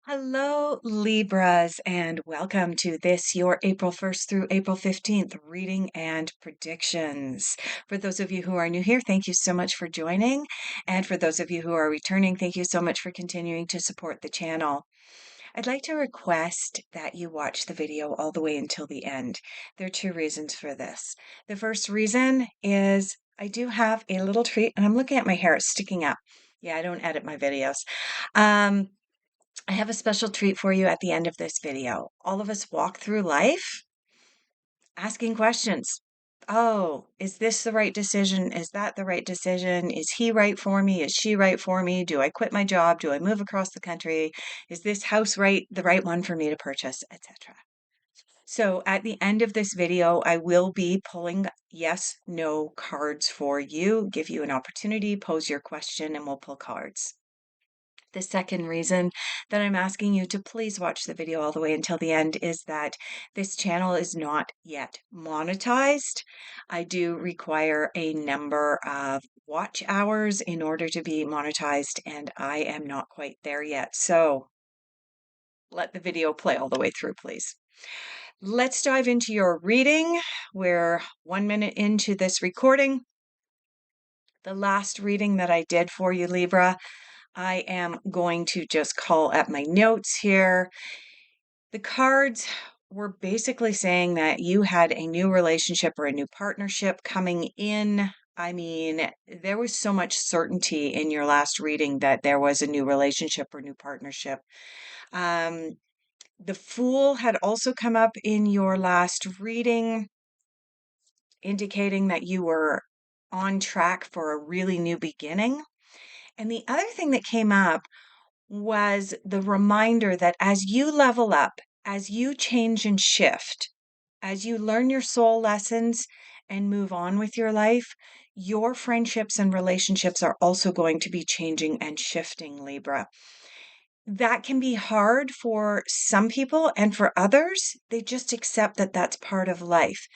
Hello, Libras, and welcome to this, your April 1st through April 15th reading and predictions. For those of you who are new here, thank you so much for joining. And for those of you who are returning, thank you so much for continuing to support the channel. I'd like to request that you watch the video all the way until the end. There are two reasons for this. The first reason is I do have a little treat, and I'm looking at my hair, it's sticking up. Yeah, I don't edit my videos. I have a special treat for you at the end of this video. All of us walk through life asking questions. Oh, is this the right decision? Is that the right decision? Is he right for me? Is she right for me? Do I quit my job? Do I move across the country? Is this house the right one for me to purchase, etc.? So at the end of this video, I will be pulling yes, no cards for you, give you an opportunity, pose your question, and we'll pull cards. The second reason that I'm asking you to please watch the video all the way until the end is that this channel is not yet monetized. I do require a number of watch hours in order to be monetized, and I am not quite there yet. So let the video play all the way through, please. Let's dive into your reading. We're 1 minute into this recording. The last reading that I did for you, Libra, I am going to just call at my notes here. The cards were basically saying that you had a new relationship or a new partnership coming in. I mean, there was so much certainty in your last reading that there was a new relationship or new partnership. The Fool had also come up in your last reading, indicating that you were on track for a really new beginning. And the other thing that came up was the reminder that as you level up, as you change and shift, as you learn your soul lessons and move on with your life, your friendships and relationships are also going to be changing and shifting, Libra. That can be hard for some people, and for others, they just accept that that's part of life.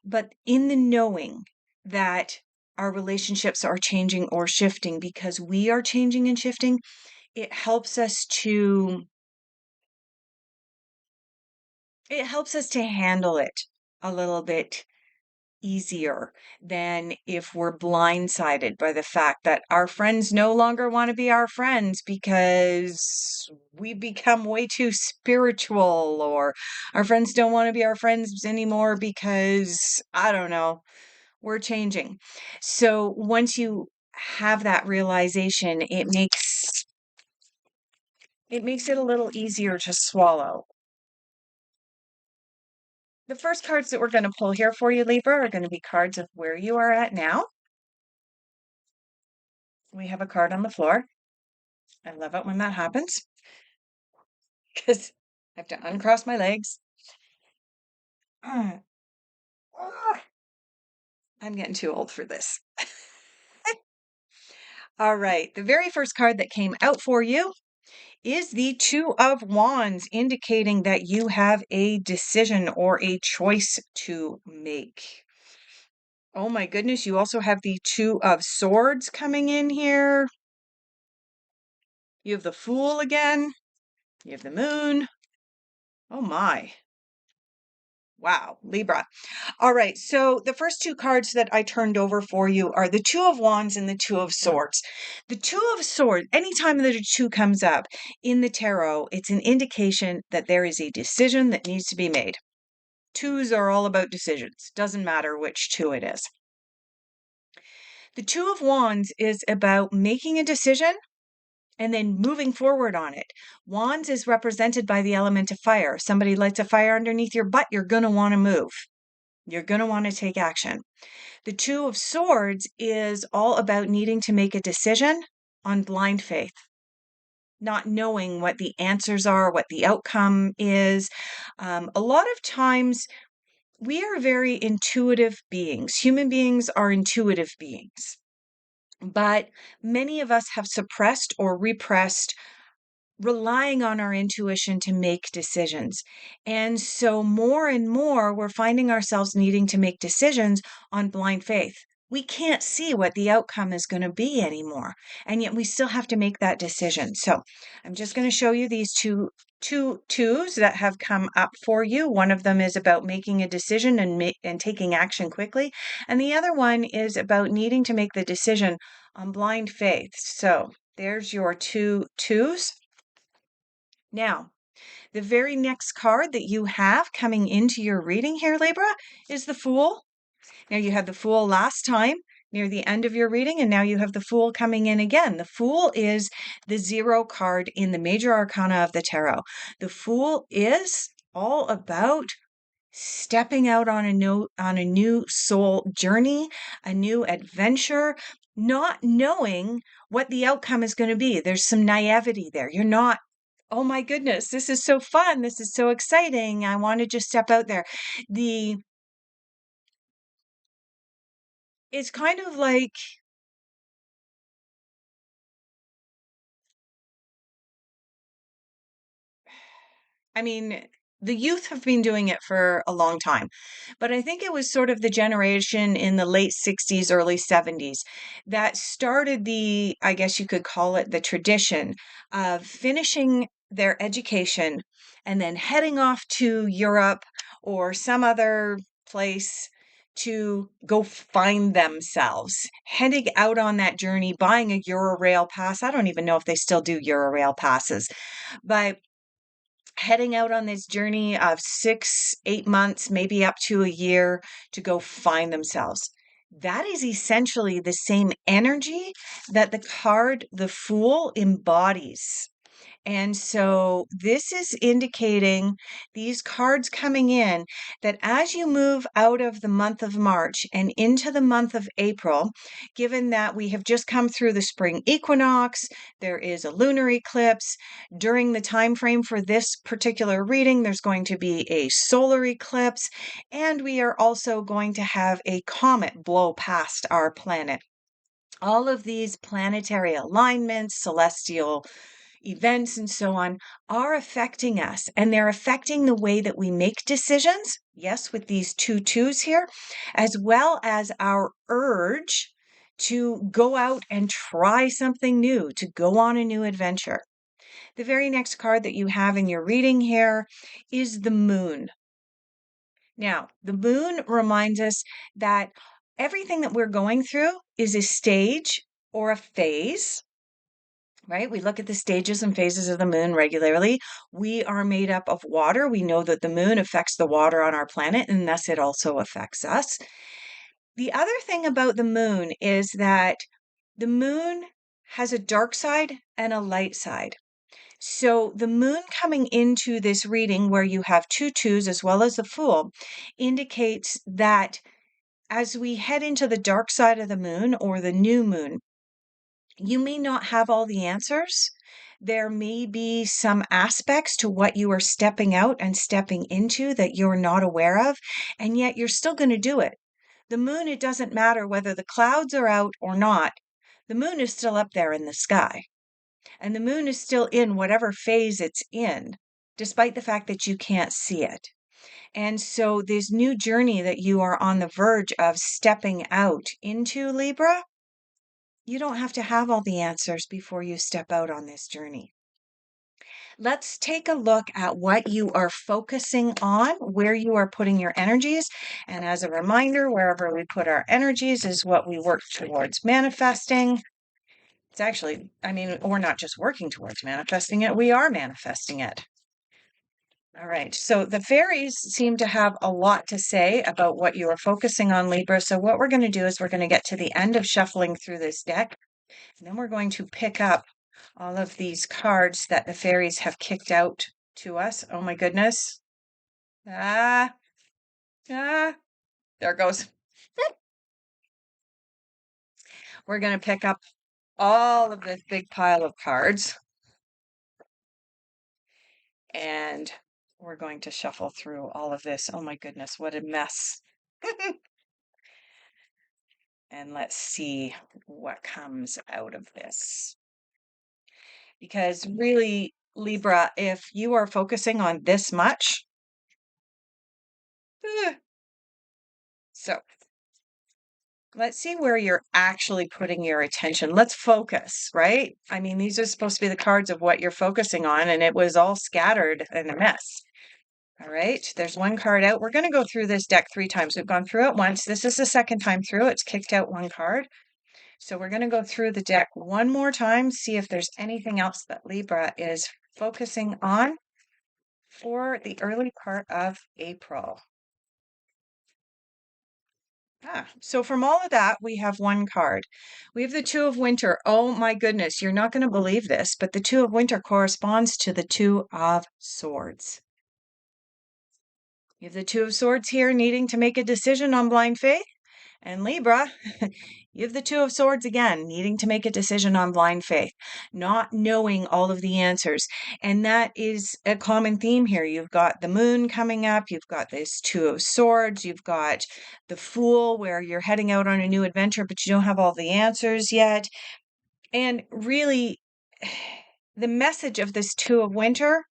But in the knowing that our relationships are changing or shifting because we are changing and shifting, it helps us to handle it a little bit easier than if we're blindsided by the fact that our friends no longer want to be our friends because we become way too spiritual, or our friends don't want to be our friends anymore because, I don't know, we're changing. So once you have that realization, it makes it a little easier to swallow. The first cards that we're going to pull here for you, Libra, are going to be cards of where you are at now. We have a card on the floor. I love it when that happens because I have to uncross my legs. I'm getting too old for this. All right. The very first card that came out for you is the Two of Wands, indicating that you have a decision or a choice to make. Oh my goodness, you also have the Two of Swords coming in here. You have the Fool again. You have the Moon. Oh my. Wow, Libra. All right, so the first two cards that I turned over for you are the Two of Wands and the Two of Swords. The Two of Swords, anytime that a two comes up in the tarot, it's an indication that there is a decision that needs to be made. Twos are all about decisions. Doesn't matter which two it is. The Two of Wands is about making a decision and then moving forward on it. Wands is represented by the element of fire. If somebody lights a fire underneath your butt, you're going to want to move. You're going to want to take action. The Two of Swords is all about needing to make a decision on blind faith, not knowing what the answers are, what the outcome is. A lot of times, we are very intuitive beings. Human beings are intuitive beings. But many of us have suppressed or repressed relying on our intuition to make decisions. And so more and more, we're finding ourselves needing to make decisions on blind faith. we can't see what the outcome is going to be anymore. And yet we still have to make that decision. So I'm just going to show you these two twos that have come up for you. One of them is about making a decision and taking action quickly. And the other one is about needing to make the decision on blind faith. So there's your two twos. Now, the very next card that you have coming into your reading here, Libra, is the Fool. Now you had the Fool last time near the end of your reading, and now you have the Fool coming in again. The Fool is the 0 card in the major arcana of the tarot. The Fool is all about stepping out on a new soul journey, a new adventure, not knowing what the outcome is going to be. There's some naivety there. You're not, oh my goodness, this is so fun. This is so exciting. I want to just step out there. It's kind of like, I mean, the youth have been doing it for a long time, but I think it was sort of the generation in the late 60s, early 70s that started I guess you could call it the tradition of finishing their education and then heading off to Europe or some other place to go find themselves, heading out on that journey, buying a Euro pass. I don't even know if they still do Euro passes, but heading out on this journey of 6, 8 months, maybe up to a year to go find themselves. That is essentially the same energy that the card, the Fool, embodies. And so this is indicating these cards coming in that as you move out of the month of March and into the month of April, given that we have just come through the spring equinox, there is a lunar eclipse. During the time frame for this particular reading, there's going to be a solar eclipse, and we are also going to have a comet blow past our planet. All of these planetary alignments, celestial events and so on are affecting us, and they're affecting the way that we make decisions. Yes, with these two twos here, as well as our urge to go out and try something new, to go on a new adventure. The very next card that you have in your reading here is the Moon. Now, the Moon reminds us that everything that we're going through is a stage or a phase, right? We look at the stages and phases of the moon regularly. We are made up of water. We know that the moon affects the water on our planet, and thus it also affects us. The other thing about the moon is that the moon has a dark side and a light side. So the moon coming into this reading where you have two twos as well as the Fool indicates that as we head into the dark side of the moon or the new moon, you may not have all the answers. There may be some aspects to what you are stepping out and stepping into that you're not aware of, and yet you're still going to do it. The moon, it doesn't matter whether the clouds are out or not. The moon is still up there in the sky, and the moon is still in whatever phase it's in, despite the fact that you can't see it. And so, this new journey that you are on the verge of stepping out into, Libra, you don't have to have all the answers before you step out on this journey. Let's take a look at what you are focusing on, where you are putting your energies. And as a reminder, wherever we put our energies is what we work towards manifesting. It's actually, we're not just working towards manifesting it, we are manifesting it. All right, so the fairies seem to have a lot to say about what you are focusing on, Libra. So what we're going to do is we're going to get to the end of shuffling through this deck. And then we're going to pick up all of these cards that the fairies have kicked out to us. Oh my goodness. There it goes. We're going to pick up all of this big pile of cards. And we're going to shuffle through all of this. Oh my goodness, what a mess. And let's see what comes out of this. Because really, Libra, if you are focusing on this much, so Let's see where you're actually putting your attention. Let's focus, right? I mean, these are supposed to be the cards of what you're focusing on, and it was all scattered in a mess. All right, there's one card out. We're going to go through this deck 3 times. We've gone through it once. This is the second time through. It's kicked out one card. So we're going to go through the deck one more time, see if there's anything else that Libra is focusing on for the early part of April. So from all of that, we have one card. We have the Two of Winter. Oh my goodness, you're not going to believe this, but the Two of Winter corresponds to the Two of Swords. You have the Two of Swords here needing to make a decision on blind faith. And Libra, you have the Two of Swords again, needing to make a decision on blind faith, not knowing all of the answers. And that is a common theme here. You've got the Moon coming up, you've got this Two of Swords, you've got the Fool, where you're heading out on a new adventure, but you don't have all the answers yet. And really, the message of this Two of Winter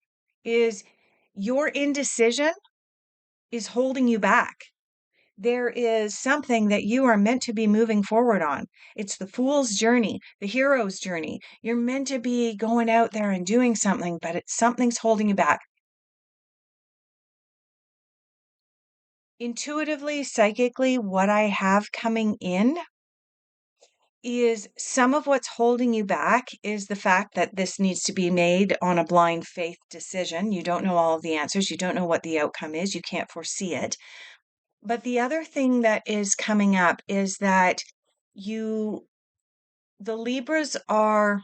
is your indecision is holding you back. There is something that you are meant to be moving forward on. It's the fool's journey, the hero's journey. You're meant to be going out there and doing something, but something's holding you back. Intuitively, psychically, what I have coming in is some of what's holding you back is the fact that this needs to be made on a blind faith decision. You don't know all of the answers. You don't know what the outcome is. You can't foresee it. But the other thing that is coming up is that the Libras are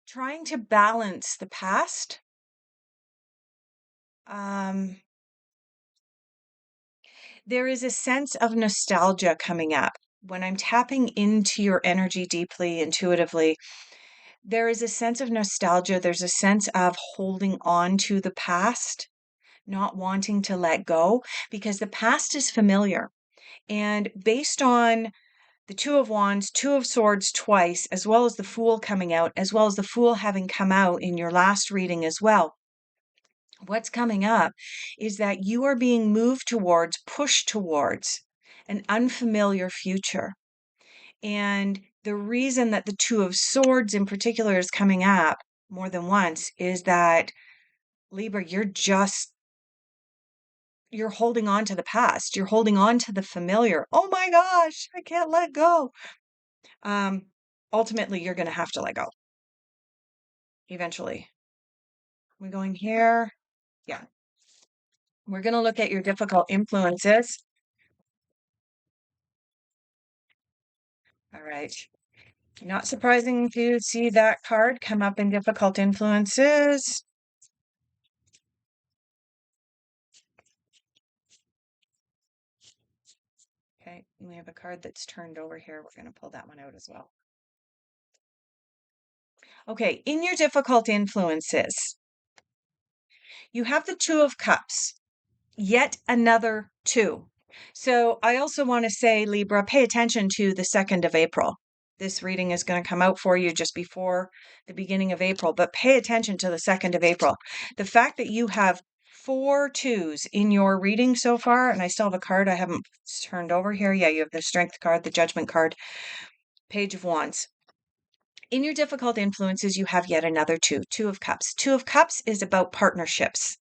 trying to balance the past. There is a sense of nostalgia coming up. When I'm tapping into your energy deeply, intuitively, there is a sense of nostalgia. There's a sense of holding on to the past, not wanting to let go, because the past is familiar. And based on the Two of Wands, Two of Swords twice, as well as the Fool coming out, as well as the Fool having come out in your last reading as well, what's coming up is that you are being moved towards, pushed towards an unfamiliar future. And the reason that the Two of Swords in particular is coming up more than once is that, Libra, you're holding on to the past. You're holding on to the familiar. Oh my gosh, I can't let go. Ultimately, you're going to have to let go. Eventually. We're going here. Yeah. We're going to look at your difficult influences. All right. Not surprising to see that card come up in difficult influences. Okay, we have a card that's turned over here. We're going to pull that one out as well. Okay, in your difficult influences, you have the Two of Cups, yet another two. So I also want to say, Libra, pay attention to the 2nd of April. This reading is going to come out for you just before the beginning of April, but pay attention to the 2nd of April. The fact that you have 4 2s in your reading so far, and I still have a card I haven't turned over here. Yeah, you have the Strength card, the Judgment card, Page of Wands. In your difficult influences, you have yet another two, Two of Cups. Two of Cups is about partnerships.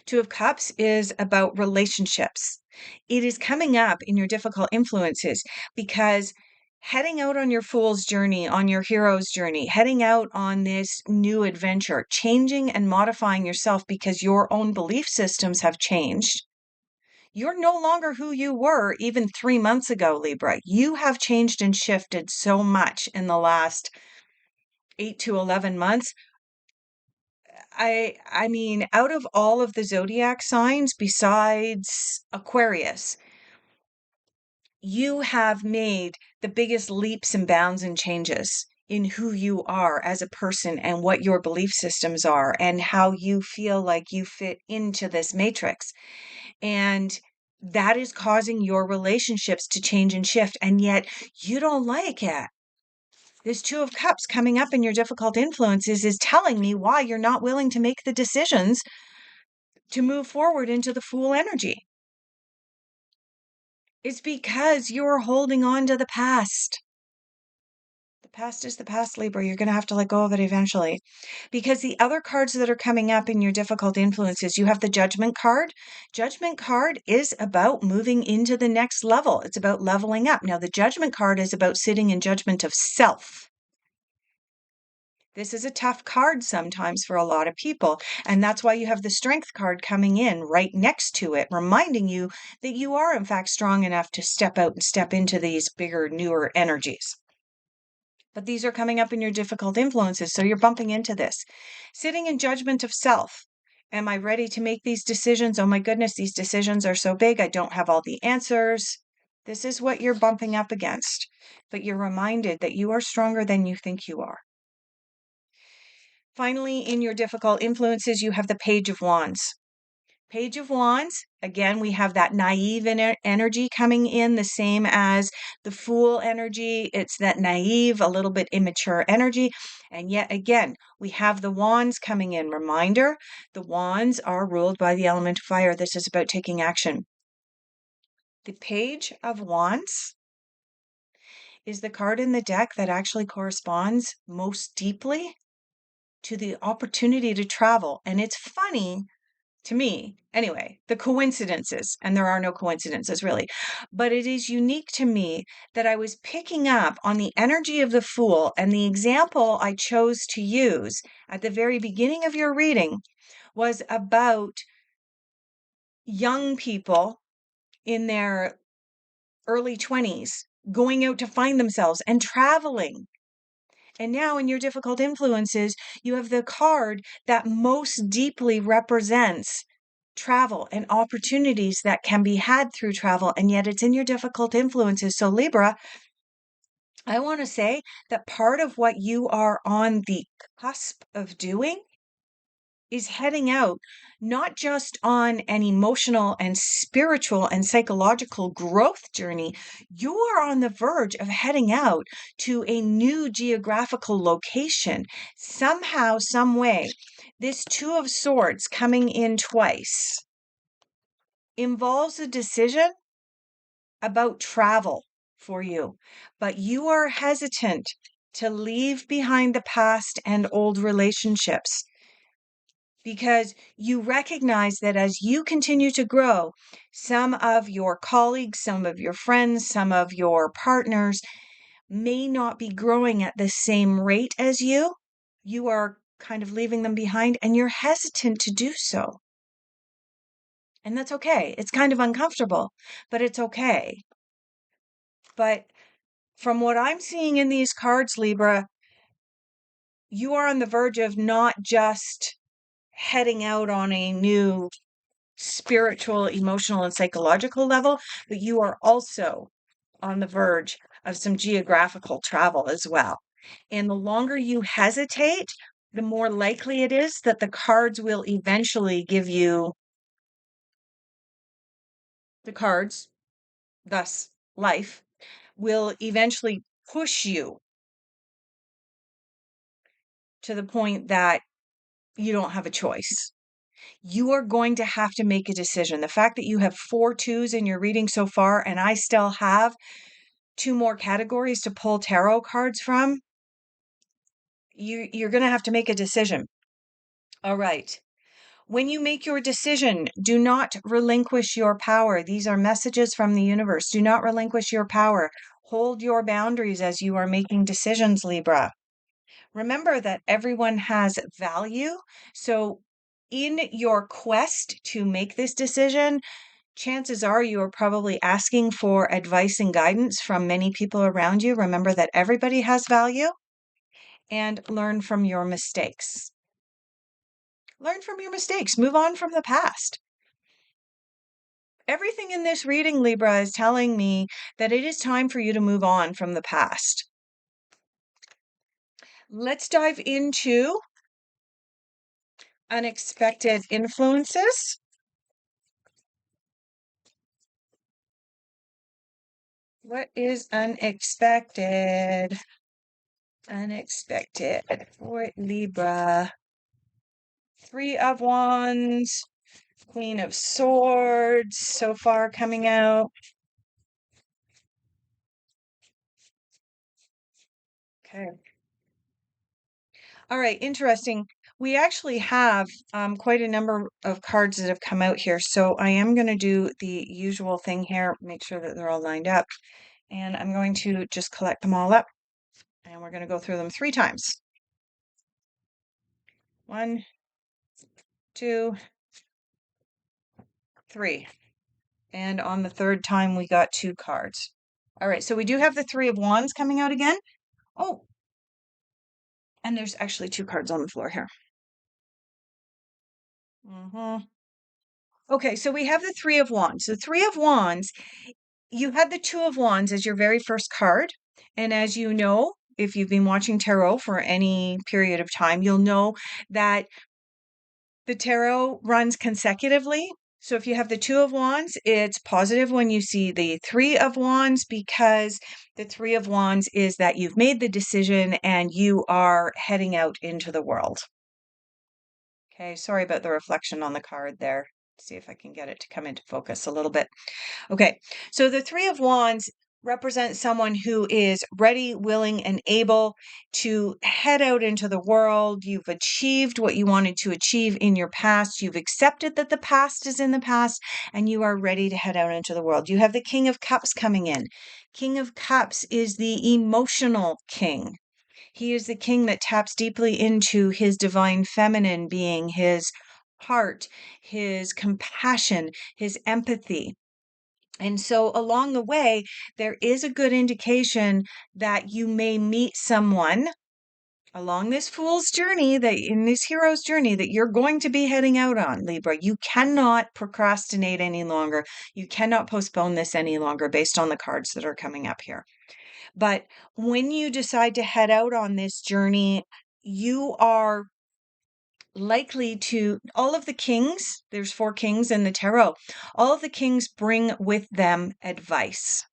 Two of Cups is about relationships. It is coming up in your difficult influences because heading out on your fool's journey, on your hero's journey, heading out on this new adventure, changing and modifying yourself because your own belief systems have changed. You're no longer who you were even 3 months ago, Libra. You have changed and shifted so much in the last 8 to 11 months. I mean, out of all of the zodiac signs besides Aquarius, you have made the biggest leaps and bounds and changes in who you are as a person and what your belief systems are and how you feel like you fit into this matrix. And that is causing your relationships to change and shift. And yet you don't like it. This Two of Cups coming up in your difficult influences is telling me why you're not willing to make the decisions to move forward into the Fool energy. It's because you're holding on to the past. The past is the past, Libra. You're going to have to let go of it eventually. Because the other cards that are coming up in your difficult influences, you have the Judgment card. Judgment card is about moving into the next level. It's about leveling up. Now, the Judgment card is about sitting in judgment of self. This is a tough card sometimes for a lot of people. And that's why you have the Strength card coming in right next to it, reminding you that you are, in fact, strong enough to step out and step into these bigger, newer energies. But these are coming up in your difficult influences. So you're bumping into this. Sitting in judgment of self. Am I ready to make these decisions? Oh my goodness, these decisions are so big. I don't have all the answers. This is what you're bumping up against. But you're reminded that you are stronger than you think you are. Finally, in your difficult influences, you have the Page of Wands. Page of Wands, again, we have that naive energy coming in, the same as the Fool energy. It's that naive, a little bit immature energy. And yet again, we have the Wands coming in. Reminder, the Wands are ruled by the element of fire. This is about taking action. The Page of Wands is the card in the deck that actually corresponds most deeply to the opportunity to travel. And it's funny to me, anyway, the coincidences, and there are no coincidences really, but it is unique to me that I was picking up on the energy of the Fool, and the example I chose to use at the very beginning of your reading was about young people in their early 20s going out to find themselves and traveling. And now in your difficult influences, you have the card that most deeply represents travel and opportunities that can be had through travel, and yet it's in your difficult influences. So, Libra, I want to say that part of what you are on the cusp of doing is heading out, not just on an emotional and spiritual and psychological growth journey. You are on the verge of heading out to a new geographical location. Somehow, some way, this Two of Swords coming in twice involves a decision about travel for you, but you are hesitant to leave behind the past and old relationships because you recognize that as you continue to grow, some of your colleagues, some of your friends, some of your partners may not be growing at the same rate as you. You are kind of leaving them behind and you're hesitant to do so. And that's okay. It's kind of uncomfortable, but it's okay. But from what I'm seeing in these cards, Libra, you are on the verge of not just heading out on a new spiritual, emotional, and psychological level, but you are also on the verge of some geographical travel as well. And the longer you hesitate, the more likely it is that the cards will eventually give you the cards, thus life, will eventually push you to the point that you don't have a choice. You are going to have to make a decision. The fact that you have 4 2s in your reading so far, and I still have 2 more categories to pull tarot cards from, you're going to have to make a decision. All right. When you make your decision, do not relinquish your power. These are messages from the universe. Do not relinquish your power. Hold your boundaries as you are making decisions, Libra. Remember that everyone has value. So, in your quest to make this decision, chances are you are probably asking for advice and guidance from many people around you. Remember that everybody has value and learn from your mistakes. Learn from your mistakes. Move on from the past. Everything in this reading, Libra, is telling me that it is time for you to move on from the past. Let's dive into unexpected influences. What is unexpected? Unexpected for Libra. 3 of Wands, Queen of Swords so far coming out. Okay. All right, interesting. We actually have quite a number of cards that have come out here. So I am going to do the usual thing here, make sure that they're all lined up. And I'm going to just collect them all up. And we're going to go through them 3 times. 1, 2, 3. And on the 3rd time, we got 2 cards. All right, so we do have the 3 of Wands coming out again. Oh, and there's actually 2 cards on the floor here. Okay, so we have the 3 of Wands. The 3 of Wands, you had the 2 of Wands as your very first card. And as you know, if you've been watching tarot for any period of time, you'll know that the tarot runs consecutively. So if you have the 2 of Wands, it's positive when you see the 3 of Wands, because the 3 of Wands is that you've made the decision and you are heading out into the world. Okay, sorry about the reflection on the card there. See if I can get it to come into focus a little bit. Okay, so the 3 of Wands represents someone who is ready, willing, and able to head out into the world. You've achieved what you wanted to achieve in your past. You've accepted that the past is in the past, and you are ready to head out into the world. You have the King of Cups coming in. King of Cups is the emotional king. He is the king that taps deeply into his divine feminine being, his heart, his compassion, his empathy. And so along the way, there is a good indication that you may meet someone along this fool's journey, that in this hero's journey that you're going to be heading out on, Libra. You cannot procrastinate any longer. You cannot postpone this any longer based on the cards that are coming up here. But when you decide to head out on this journey, you are likely to, all of the kings, there's 4 kings in the tarot, all of the kings bring with them advice.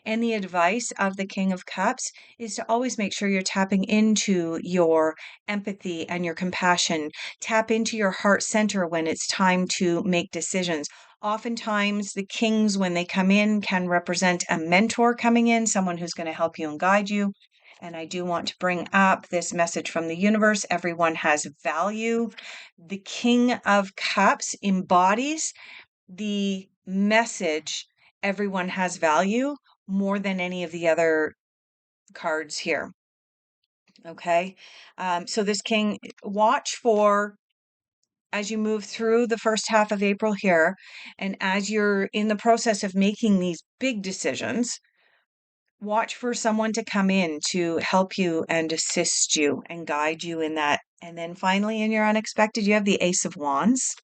And the advice of the King of Cups is to always make sure you're tapping into your empathy and your compassion. Tap into your heart center when it's time to make decisions. Oftentimes, the kings, when they come in, can represent a mentor coming in, someone who's going to help you and guide you. And I do want to bring up this message from the universe. Everyone has value. The King of Cups embodies the message, everyone has value, more than any of the other cards here. Okay. So this king, watch for, as you move through the first half of April here, and as you're in the process of making these big decisions, watch for someone to come in to help you and assist you and guide you in that. And then finally, in your unexpected, you have the Ace of Wands.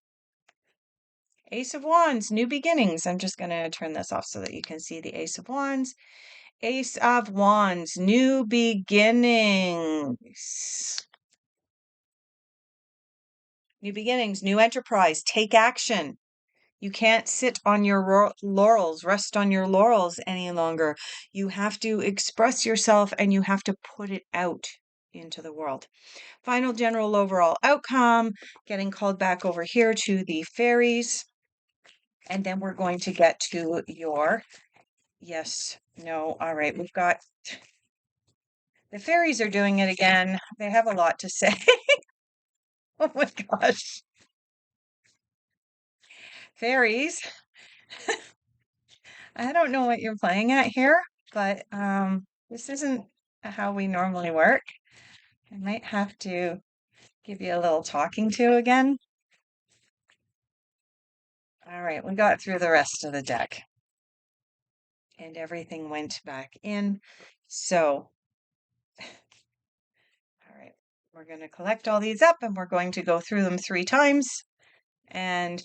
Ace of Wands, new beginnings. I'm just going to turn this off so that you can see the Ace of Wands. Ace of Wands, new beginnings. New beginnings, new enterprise, take action. You can't sit on your laurels, rest on your laurels any longer. You have to express yourself and you have to put it out into the world. Final general overall outcome, getting called back over here to the fairies. And then we're going to get to your yes, no. All right, we've got the fairies are doing it again. They have a lot to say. Oh my gosh. Fairies. I don't know what you're playing at here, but this isn't how we normally work. I might have to give you a little talking to again. All right, we got through the rest of the deck. And everything went back in. So, all right, we're going to collect all these up and we're going to go through them 3 times and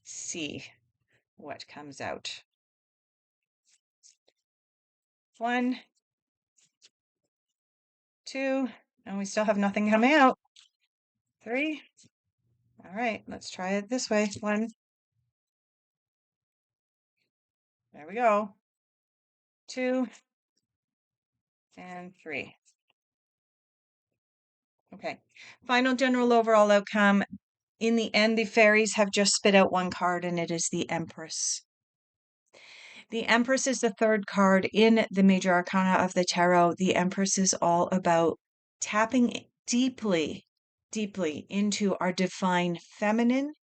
see what comes out. 1, 2, and we still have nothing coming out. 3. All right, let's try it this way. 1. There we go. 2 and 3. Okay. Final general overall outcome. In the end, the fairies have just spit out one card, and it is the Empress. The Empress is the third card in the major arcana of the tarot. The Empress is all about tapping deeply, deeply into our divine feminine,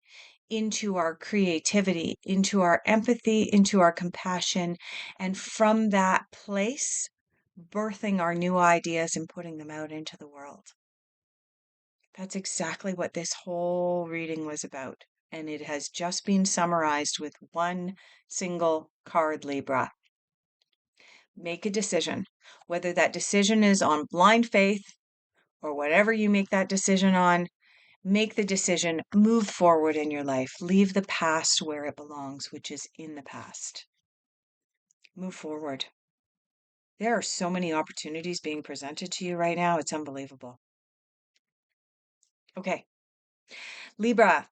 into our creativity, into our empathy, into our compassion, and from that place, birthing our new ideas and putting them out into the world. That's exactly what this whole reading was about. And it has just been summarized with one single card, Libra. Make a decision, whether that decision is on blind faith or whatever you make that decision on. Make the decision, move forward in your life, leave the past where it belongs, which is in the past. Move forward. There are so many opportunities being presented to you right now. It's unbelievable. Okay. Libra,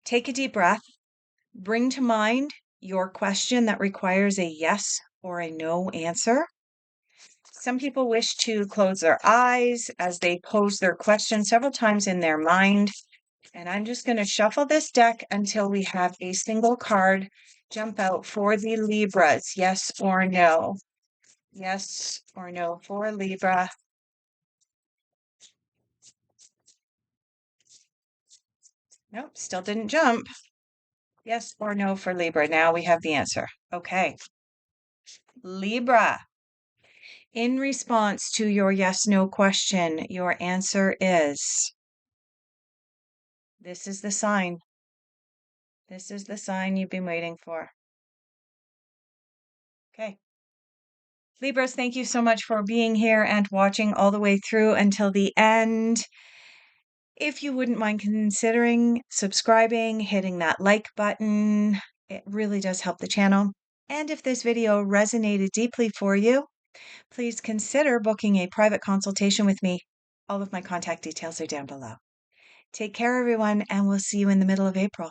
take a deep breath. Bring to mind your question that requires a yes or a no answer. Some people wish to close their eyes as they pose their question several times in their mind. And I'm just going to shuffle this deck until we have a single card jump out for the Libras. Yes or no? Yes or no for Libra? Nope, still didn't jump. Yes or no for Libra? Now we have the answer. Okay. Libra. In response to your yes/no question, your answer is, this is the sign. This is the sign you've been waiting for. Okay. Libras, thank you so much for being here and watching all the way through until the end. If you wouldn't mind considering subscribing, hitting that like button, it really does help the channel. And if this video resonated deeply for you, please consider booking a private consultation with me. All of my contact details are down below. Take care, everyone, and we'll see you in the middle of April.